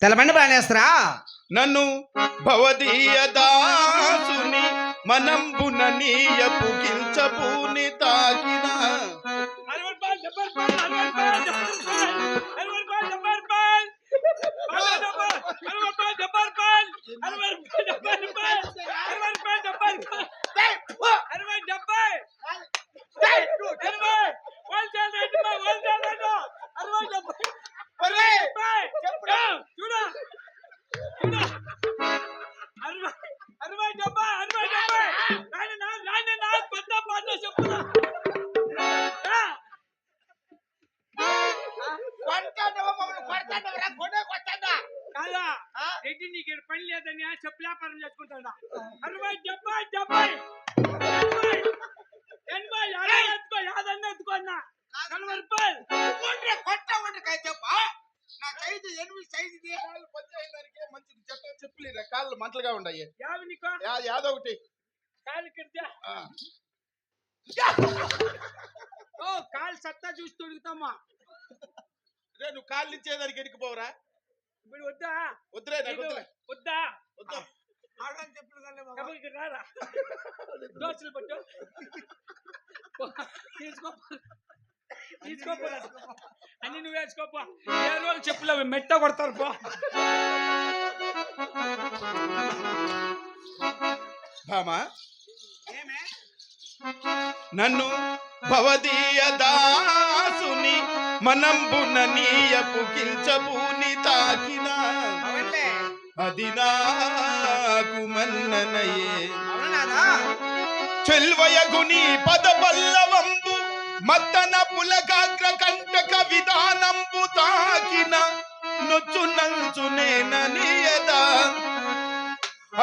తెలబండి బానేస్తారా నన్ను భవదీయ దాసుని మనంబున నీయ పుకించబూని తాకిన నీకు పని లేదని చెప్పు వ్యాపారం చేసుకుంటా 60 ఎత్తుకున్నా 40 రూపాయలు చెప్పులు కాళ్ళు మంటలుగా ఉన్నాయి నీకు యాదో ఒకటి కాలు కిడితే ఓ కాలు సత్తా చూసి తొడుగుతామా రే నువ్వు కాళ్ళు ఇచ్చేదానికి ఎడికిపోవరా ఇప్పుడు వద్దా వద్దురే నాకు వద్దులే వద్దా వద్దు డబ్బులకి రారా దోశలు పట్టు తీసుకోపో అన్ని నువ్వు వేసుకోపో ఏ రోజు చెప్పులు మెట్ట కొడతారు పో భామా నన్ను భవదీయ దాసుని మనంబున నీయ పుకించబూని తాకిన అది నాకు మన్ననయే చెల్వయగుని పద పల్లవంబు మత్తన పులకాగ్ర కంటక విధానంబు తాకిన నొచ్చు నంచునేననియదా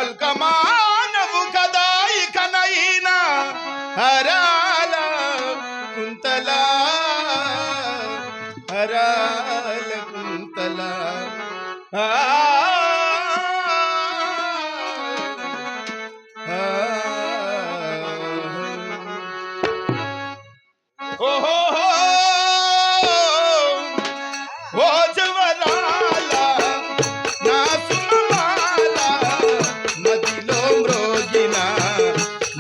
అల్కమానవు కదా ఇకనైనా హరాల కుంతలా హరాల కుంతలా ఓహో ఓ జవరాల నా సుమమాల మదిలో మ్రోగిన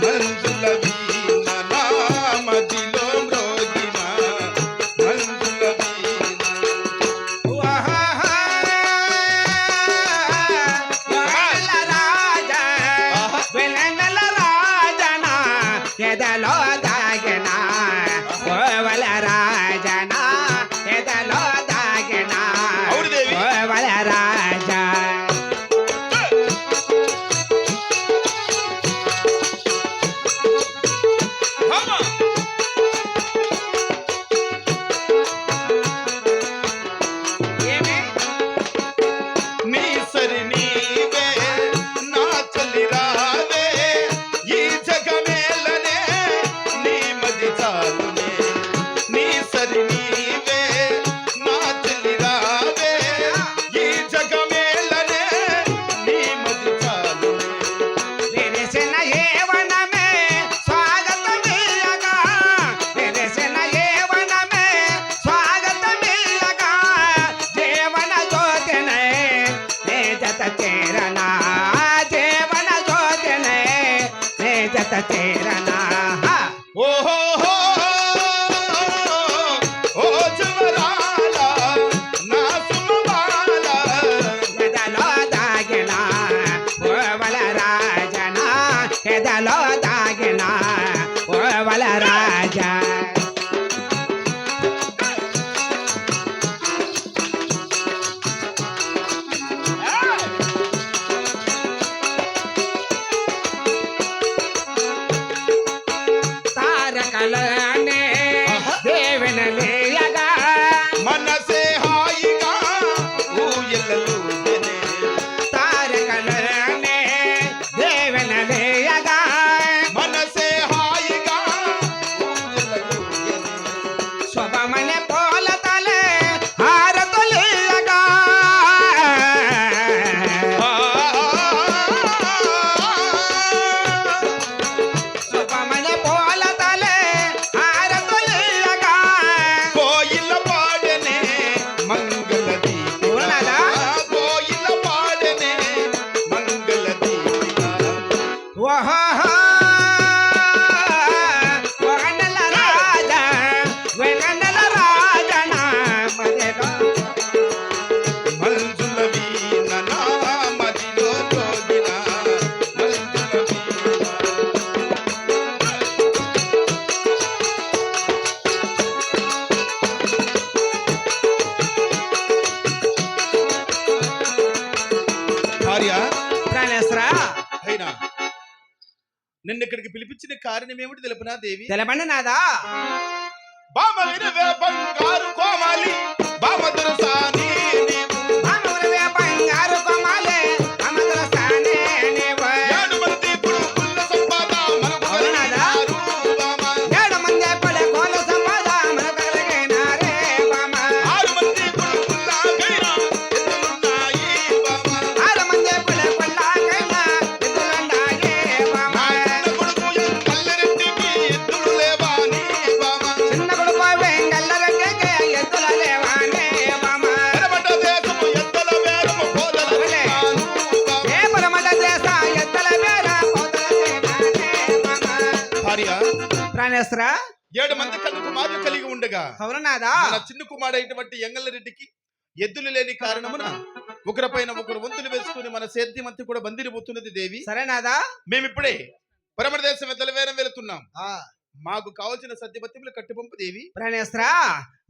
మంజుల వీణ నా మదిలో మ్రోగిన మంజుల వీణ నిన్ను ఇక్కడికి పిలిపించిన కారణం ఏమిటి తెలుపునా దేవి? తెలపండి నాదా. బామ వినవే బంగారు కోమాలి బామ దురసాని నీవు. మానవులవే బంగారు కొమ్మాలే, అమదుల సానే నీవు. 7 మంది కొడుకుల సంపాద మనకు అవునాదా? కలిగినారు బామ. 7 మంది పడే కోల సంపాద మనకు కలిగినారే బామ. 6 మంది కొడుకుల గైనా ఎద్దులున్నాయి బామ. 6 మంది పడే కొల్లాకైనా ఎద్దులున్నాయే బామ. నా చిన్న కొడుకు ఎల్లరెడ్డికి ఎద్దులు లేవాని బామ. చిన్న కొడుకు వెంగళ్ళరెడ్డికి ఎద్దుల లేవానే బామ. ఎడమట దేశము ఎద్దల వేరము పోదలన్నాను బామ. ఏ పరమట దేశ ఎద్దుల వేర పోతల సేనానే బామ. భార్య ప్రాణేశ్వర 7 మంది కన్ను కుమారులు కలిగి ఉండగా అవునాదా. మన చిన్న కుమారుడైనటువంటి ఎంగళ్ళరెడ్డికి ఎద్దులు లేని కారణమున ఒకరిపైన ఒకరు వంతులు వేసుకుని మన సేద్యమంతి కూడా బందిరిపోతున్నది దేవి. సరేనాదా. మేమిప్పుడే పరమట దేశం ఎద్దల వేరం వెళుతున్నాం. ఆ మాకు కావలసిన సద్యపత్యములు కట్టిపంపు దేవి. ప్రాణేశ్వర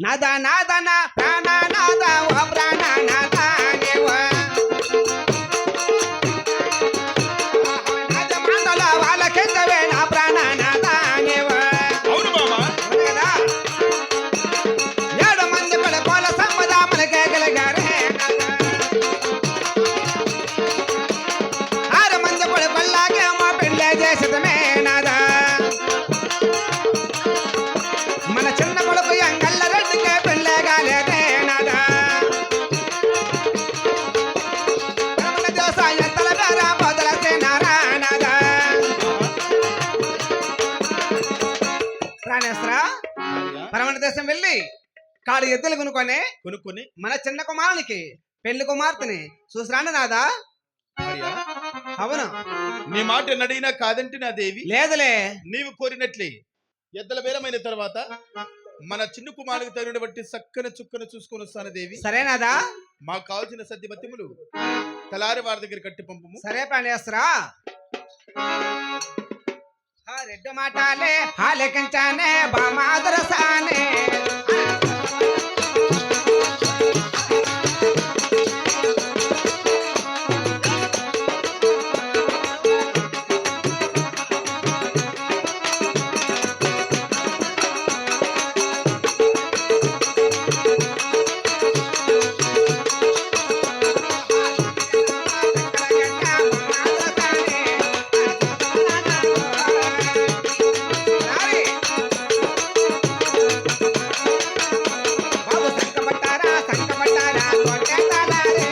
నాదా నాదా నా ప్రాణ నాదా ఓ ప్రాణ నాదా నీవు. నాద మాటల వాళ్ళకెత్తవే నా ప్రాణ నాదా నీవు. అవును బామా. అవును కదా. 7 మంది కొడుకుల సంపద మనకే కలిగారే నాదా. 6 మంది కొడుకుల్లాకేమో పెళ్ళే చేసదమే నాదా. మన చిన్న కొడుకు ఎంగళ్ళరెడ్డికే పెళ్ళే కాలేదే నాదా. రమణ దేశ ఎత్తల పేర పోతల సేనారా నాదా. ప్రాణేశ్వర పరమణ దేశం వెళ్ళి కాడు ఎద్దులు కొనుక్కొని మన చిన్న కుమారునికి పెళ్లి కుమార్తెని చూసిరాండి నాదా. భార్య అవును. నీ మాట నడిగినా కాదంటే నా దేవి. లేదులే. నీవు కోరినట్లే ఎద్దల బేరమైన తర్వాత మన చిన్న కుమారునికి తగిన బట్టి చక్కని చుక్కను చూసుకొని వస్తాను దేవి. సరేనాదా. మాకు కావాల్సిన సద్యపత్యములు తలారి వారి దగ్గర కట్టి పంపము. సరే ప్రాణేశ్వరా. రెడ్డు మాటాలే హాలెకించానే బామాదరసానే. బాబు సంకబట్టారా సంకబట్టారా తోటే తలారే.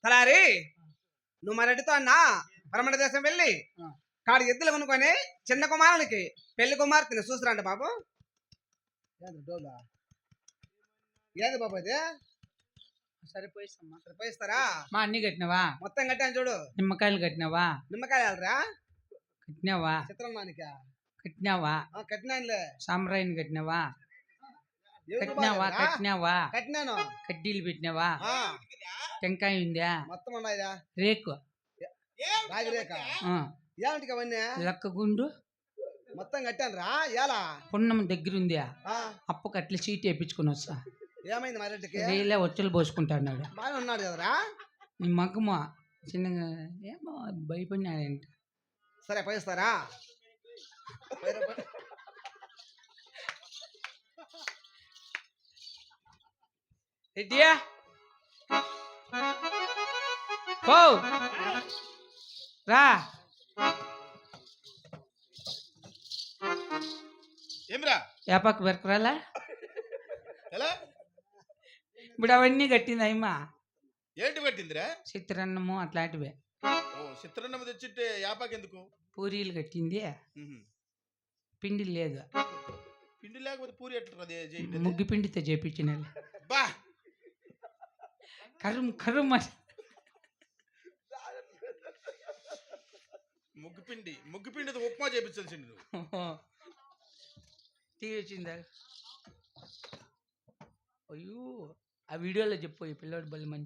తలారి నువ్వు మరెడ్డితో అన్నా పరమణ దేశం వెళ్ళి కాడు ఎద్దులు కొనుక్కొని చిన్న కుమారునికి పెళ్లి కుమార్తెని చూసిరండి బాబు. ఏది బాబు అది? సరిపోయిస్తారా? మా అన్ని కట్టినవా? మొత్తం కట్టాను చూడు. నిమ్మకాయలు కట్టినవా? నిమ్మకాయలు వెళ్ళరా? కట్టినావా? చిత్రమానికా కట్టినావా? కట్టినానులే. సాంబ్రాయిని కట్టినావా? ఏమిటి కట్టినావా? బాగాలేదురా? కట్టినావా? కట్టినాను. కడ్డీలు పెట్టినావా? ఆ, టెంకాయ ఉందా? మొత్తం ఉన్నాయిరా. రేకు రాగిరేక ఆ, ఏమిటికి అవన్నీ లక్క గుండు మొత్తం కట్టాను రా. ఎలా పున్నం దగ్గర ఉందా? ఆ, అప్పకు అట్లా సీట్ వేయించుకుని వస్తా. ఏమైంది మా రెడ్డికి? రేలే వచ్చలు పోసుకుంటాడు. బాగానే ఉన్నాడు కదరా. నీ మగ్గమా చిన్నగా ఏమో భయపడినాడంట. సరే పోయిస్తారా? రెడ్డియా పో రా. ఏమిరా యాపాకు పెరకరాలా? ఎలా ఇప్పుడు అవన్నీ కట్టింది అయ్యమ్మా. ఏంటి పట్టిందిరా? చిత్రాన్నము అట్లాంటివే. ఓ చిత్రాన్నం తెచ్చింటే యాపాకెందుకు? పూరీలు కట్టింది. ఉహు. పిండి లేదు. పిండి లేకపోతే పూరి ఎట్లా చేయండి? ముగ్గు పిండితో చేపించిన బా కరుం కరుం అని. ముగ్గు పిండితో ఉప్మా చేపించాల్సింది నువ్వు. టీ వచ్చిందా? అయ్యో ఆ వీడియోలో చెప్పు ఈ పిల్లోడు బలి మంచి